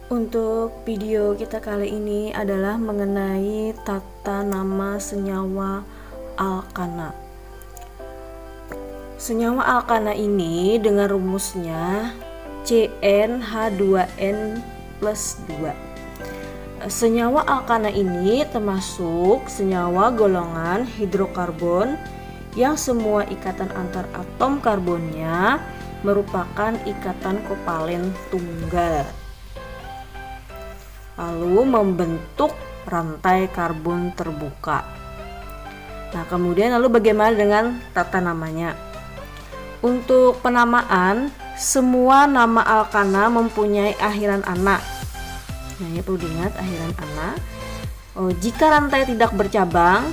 Untuk video kita kali ini adalah mengenai tata nama senyawa alkana. Senyawa alkana ini dengan rumusnya CnH2n+2. Senyawa alkana ini termasuk senyawa golongan hidrokarbon yang semua ikatan antar atom karbonnya merupakan ikatan kovalen tunggal, lalu membentuk rantai karbon terbuka. Nah, kemudian lalu bagaimana dengan tata namanya? Untuk penamaan, semua nama alkana mempunyai akhiran ana. Nah, ini perlu diingat, akhiran ana. Jika rantai tidak bercabang,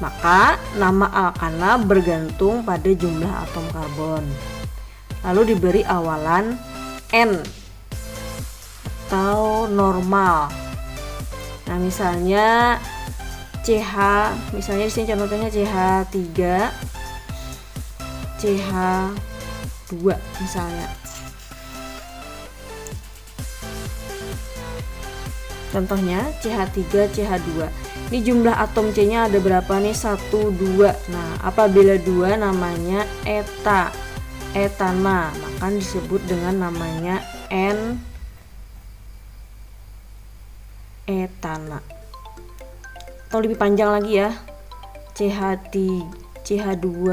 maka nama alkana bergantung pada jumlah atom karbon. Lalu diberi awalan N atau normal. Nah, misalnya CH, misalnya di sini contohnya CH3, CH2 misalnya. Contohnya CH3, CH2. Ini jumlah atom C-nya ada berapa nih? 1, 2. Nah, apabila 2 namanya etana, maka disebut dengan namanya etana. Atau lebih panjang lagi ya, CH2,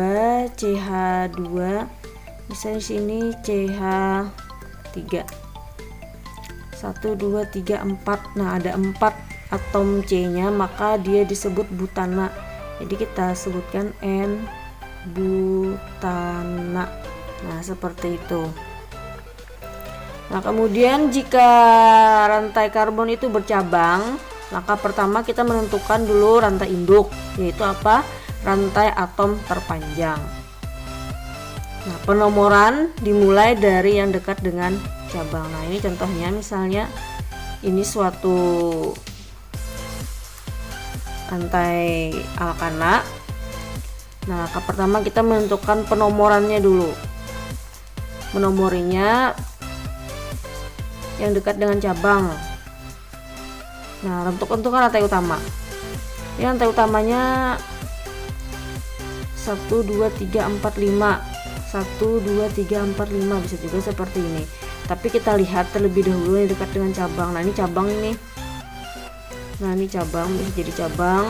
bisa di sini CH3, 1, 2, 3, 4. Nah, ada 4 atom C-nya, maka dia disebut butana. Jadi kita sebutkan N-butana. Nah, seperti itu. Nah, kemudian jika rantai karbon itu bercabang, maka pertama kita menentukan dulu rantai induk, yaitu apa? Rantai atom terpanjang. Nah, penomoran dimulai dari yang dekat dengan cabang. Nah, ini contohnya, misalnya ini suatu rantai alkana. Nah, pertama kita menentukan penomorannya dulu. Menomorinya yang dekat dengan cabang. Nah, untuk rantai utama. Ini rantai utamanya 1, 2, 3, 4, 5. 1, 2, 3, 4, 5, bisa juga seperti ini. Tapi kita lihat terlebih dahulu yang dekat dengan cabang. Nah, ini cabang ini. Nah, ini cabang, bisa jadi cabang.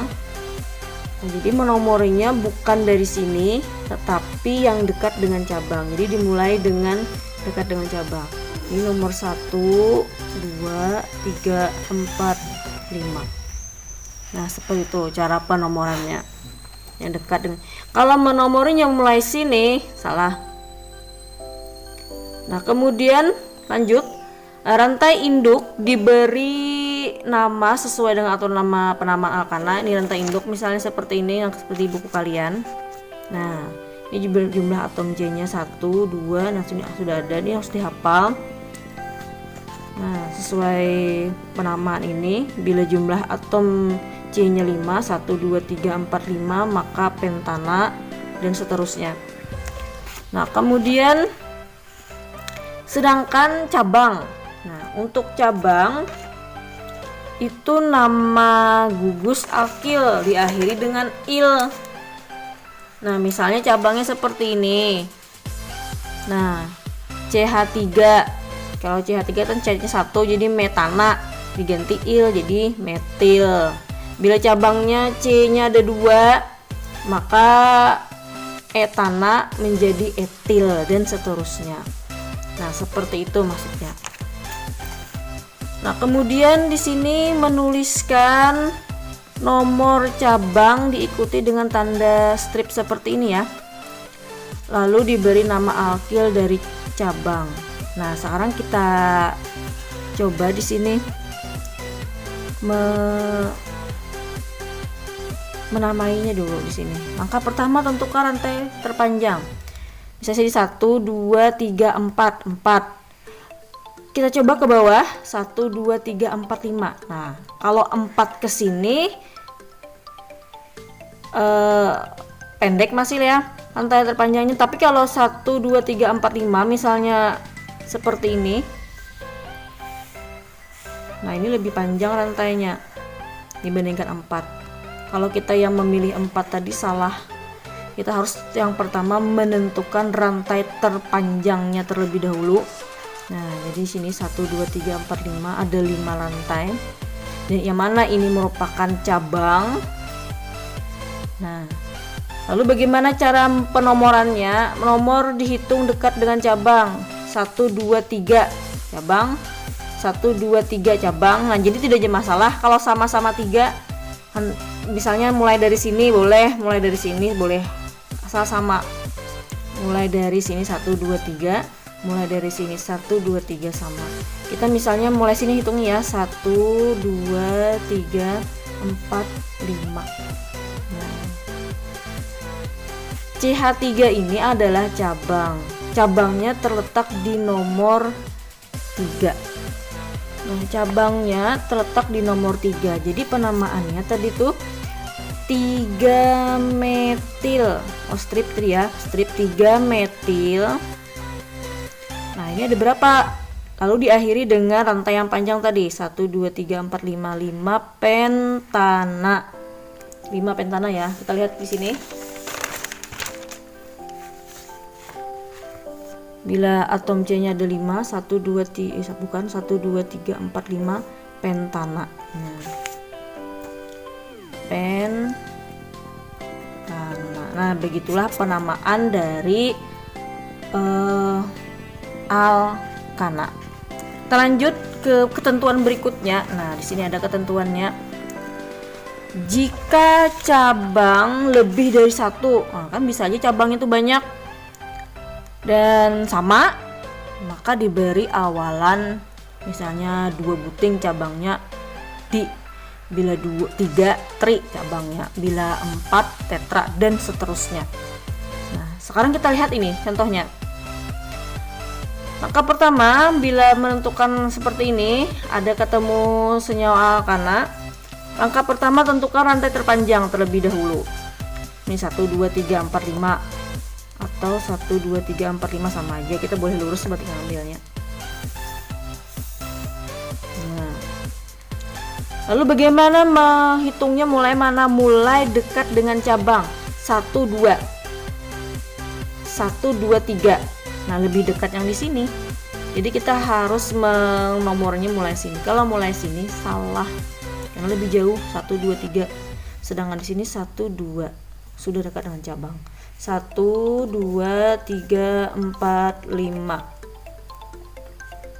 Nah, jadi menomorinya bukan dari sini, tetapi yang dekat dengan cabang. Jadi dimulai dengan dekat dengan cabang. Ini nomor 1, 2, 3, 4, 5. Nah, seperti itu cara penomorannya. Yang dekat dengan, kalau menomorinya mulai sini, salah. Nah, kemudian lanjut, rantai induk diberi nama sesuai dengan atau nama penamaan alkana. Ini rantai induk misalnya seperti ini, yang seperti buku kalian. Nah, ini jumlah atom C-nya 1, 2. Nah, sudah ada, ini harus dihafal. Nah, sesuai penamaan ini, bila jumlah atom C-nya 5, 1, 2, 3, 4, 5, maka pentana, dan seterusnya. Nah, kemudian sedangkan cabang. Nah, untuk cabang itu nama gugus alkil diakhiri dengan il. Nah, misalnya cabangnya seperti ini. Nah, CH3. Kalau CH3 kan C-nya 1, jadi metana, diganti il jadi metil. Bila cabangnya C-nya ada 2, maka etana menjadi etil, dan seterusnya. Nah, seperti itu maksudnya. Nah, kemudian di sini menuliskan nomor cabang diikuti dengan tanda strip seperti ini ya. Lalu diberi nama alkil dari cabang. Nah, sekarang kita coba di sini menamainya dulu di sini. Langkah pertama tentukan rantai terpanjang. Bisa jadi 1, 2, 3, 4, 4. Kita coba ke bawah, 1, 2, 3, 4, 5. Nah, kalau 4 ke sini pendek masih ya rantai terpanjangnya. Tapi kalau 1, 2, 3, 4, 5 misalnya seperti ini, Nah ini lebih panjang rantainya dibandingkan 4. Kalau kita yang memilih 4 tadi salah. Kita harus yang pertama menentukan rantai terpanjangnya terlebih dahulu. Nah jadi sini 1 2 3 4 5 ada 5 rantai, dan yang mana ini merupakan cabang. Nah lalu bagaimana cara penomorannya? Nomor dihitung dekat dengan cabang. 1 2 3 cabang, 1 2 3 cabang. Nah jadi tidak ada masalah kalau sama-sama 3. Misalnya mulai dari sini boleh, mulai dari sini boleh, asal sama. Mulai dari sini 1 2 3, mulai dari sini 1 2 3 sama. Kita misalnya mulai sini hitung ya, 1 2 3 4 5. Nah, CH3 ini adalah cabang. Cabangnya terletak di nomor 3. Nah, cabangnya terletak di nomor 3. Jadi penamaannya tadi tuh 3 metil. Oh, strip 3 ya, strip 3 metil. Nah, ini ada berapa? Lalu diakhiri dengan rantai yang panjang tadi, 1 2 3 4 5, 5 pentana. 5 pentana ya. Kita lihat di sini. Bila atom C-nya ada 5, 1 2 3 bukan 1 2 3 4 5 pentana. Nah, pentana. Nah, begitulah penamaan dari alkana. Kita lanjut ke ketentuan berikutnya. Nah, di sini ada ketentuannya. Jika cabang lebih dari 1, nah, kan bisa aja cabang itu banyak dan sama, maka diberi awalan misalnya 2 buting cabangnya di, bila 3 tri cabangnya, bila 4 tetra, dan seterusnya. Nah sekarang kita lihat ini contohnya. Langkah pertama, bila menentukan seperti ini, ada ketemu senyawa alkana. Langkah pertama, tentukan rantai terpanjang terlebih dahulu. Ini 1 2 3 4 5 atau 1 2 3 4 5 sama aja, kita boleh lurus buat ngambilnya. Nah, lalu bagaimana menghitungnya? Mulai mana? Mulai dekat dengan cabang. 1 2 1 2 3. Nah, lebih dekat yang di sini. Jadi kita harus nomornya mulai sini. Kalau mulai sini salah, yang lebih jauh 1 2 3. Sedangkan di sini 1 2 sudah dekat dengan cabang. 1 2 3 4 5.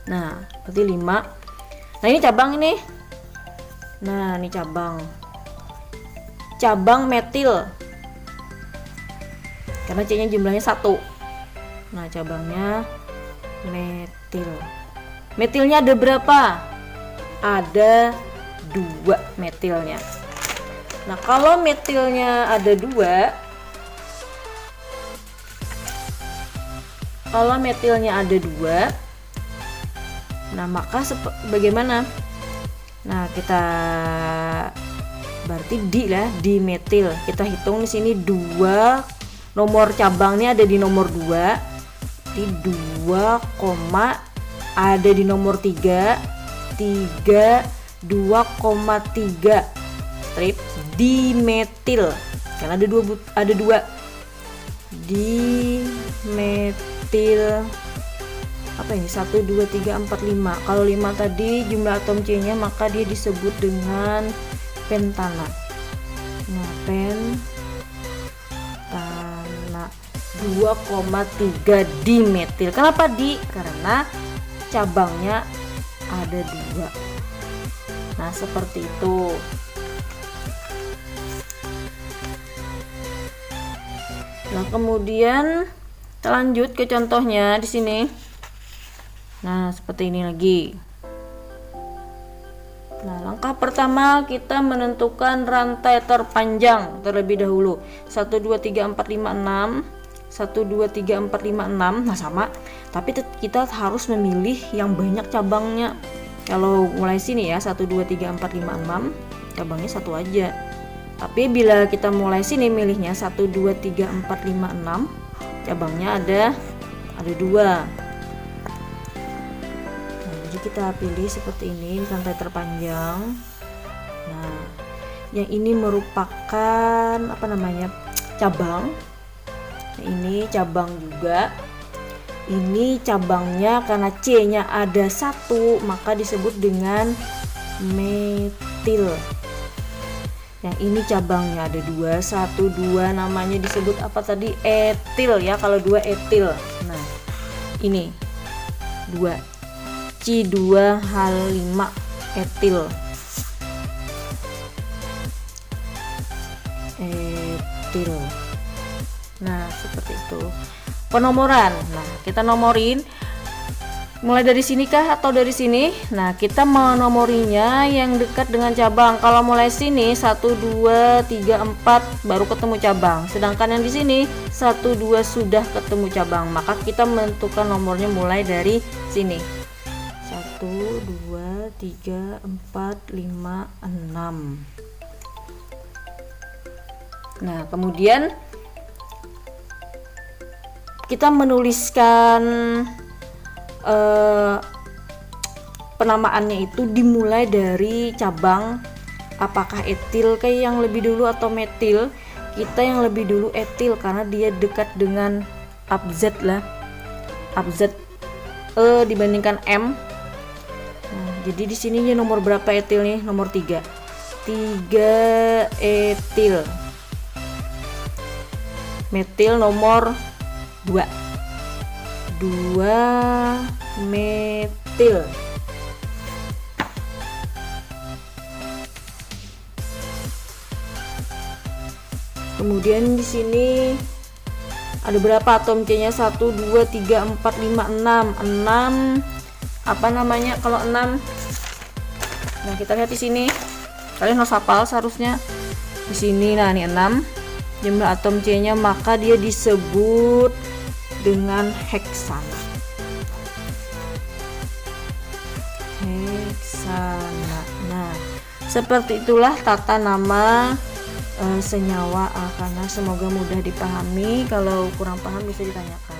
Nah, berarti 5. Nah, ini cabang ini. Nah, ini cabang. Cabang metil. Karena C-nya jumlahnya 1. Nah, cabangnya metil. Metilnya ada berapa? Ada 2 metilnya. Nah, kalau metilnya ada 2, kalau metilnya ada 2, nah maka bagaimana? Nah, kita berarti dimetil. Kita hitung di sini 2, nomor cabangnya ada di nomor 2. Di 2, ada di nomor 3, 2,3 strip dimetil. Karena ada 2 dimetil. Apa ini? 1 2 3 4 5. Kalau 5 tadi jumlah atom C-nya, maka dia disebut dengan pentana. Nah, pentana 2,3 dimetil. Kenapa di? Karena cabangnya ada 2. Nah, seperti itu. Nah, kemudian kita lanjut ke contohnya di sini. Nah, seperti ini lagi. Nah, langkah pertama kita menentukan rantai terpanjang terlebih dahulu. 1 2 3 4 5 6. 1 2 3 4 5 6. Nah, sama. Tapi kita harus memilih yang banyak cabangnya. Kalau mulai sini ya, 1 2 3 4 5 6, cabangnya 1 aja. Tapi bila kita mulai sini milihnya 1 2 3 4 5 6, cabangnya ada 2. Nah, jadi kita pilih seperti ini rantai terpanjang. Nah, yang ini merupakan apa namanya, cabang. Nah, ini cabang juga. Ini cabangnya karena C-nya ada 1 maka disebut dengan metil. Yang ini cabangnya ada 2, 1, 2 namanya disebut apa tadi, etil ya, kalau 2 etil. Nah, ini 2 C2H5 etil. Nah, seperti itu penomoran. Nah, kita nomorin mulai dari sini kah atau dari sini. Nah, kita menomorinya yang dekat dengan cabang. Kalau mulai sini 1 2 3 4 baru ketemu cabang, sedangkan yang di sini 1 2 sudah ketemu cabang, maka kita menentukan nomornya mulai dari sini. 1 2 3 4 5 6. Nah, kemudian kita menuliskan penamaannya itu dimulai dari cabang, apakah etil kayak yang lebih dulu atau metil. Kita yang lebih dulu etil karena dia dekat dengan abzad lah, abzad E dibandingkan M. Nah, jadi di sininya nomor berapa etil nih? Nomor 3 etil. Metil nomor 2 metil. Kemudian di sini ada berapa atom C-nya? 1 2 3 4 5 6. 6 apa namanya kalau 6? Nah, kita lihat di sini. Kalian harus hafal seharusnya. Di sini nah ini 6 jumlah atom C-nya, maka dia disebut dengan heksana. Nah, seperti itulah tata nama senyawa alkana. Semoga mudah dipahami. Kalau kurang paham bisa ditanyakan.